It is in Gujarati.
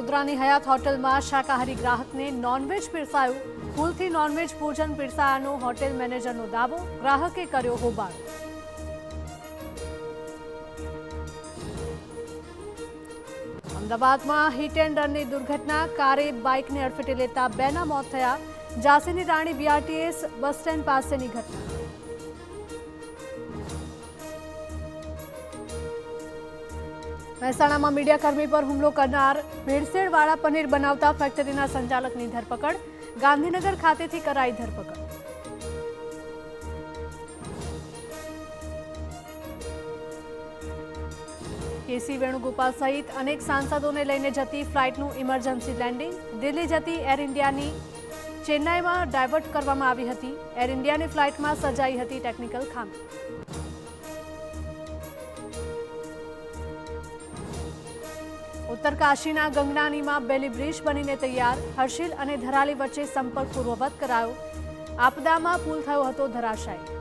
વડોદરાની હયાત હોટલમાં શાકાહારી ગ્રાહકને નોનવેજ પીરસાયું। ભૂલથી નોનવેજ ભોજન પીરસાયાનો હોટેલ મેનેજરનો દાવો, ગ્રાહકે કર્યો હોબાળો। અમદાવાદમાં હિટ એન્ડ રનની દુર્ઘટના, કારે બાઇકને અડફેટે લેતા બેના મોત થયા। ઝાંસીની રાણી બીઆરટીએસ બસ સ્ટેન્ડ પાસેની ઘટના। મહેસાણામાં મીડિયાકર્મી પર હુમલો કરનાર ભેળસેળવાળા પનીર બનાવતા ફેક્ટરીના સંચાલકની ધરપકડ, ગાંધીનગર ખાતેથી કરાઈ ધરપકડ। કેસી વેણુગોપાલ સહિત અનેક સાંસદોને લઈને જતી ફ્લાઇટનું ઇમરજન્સી લેન્ડિંગ, દિલ્હી જતી એર ઇન્ડિયાની ચેન્નાઈમાં ડાયવર્ટ કરવામાં આવી હતી। એર ઇન્ડિયાની ફ્લાઇટમાં સર્જાઈ હતી ટેકનિકલ ખામી। ઉત્તરકાશીના ગંગનાનીમાં બેલી બ્રિજ બનીને તૈયાર, હર્ષિલ અને ધરાલી વચ્ચે સંપર્ક પૂર્વવત કરાયો। આપદામાં પુલ થયો હતો ધરાશાયી।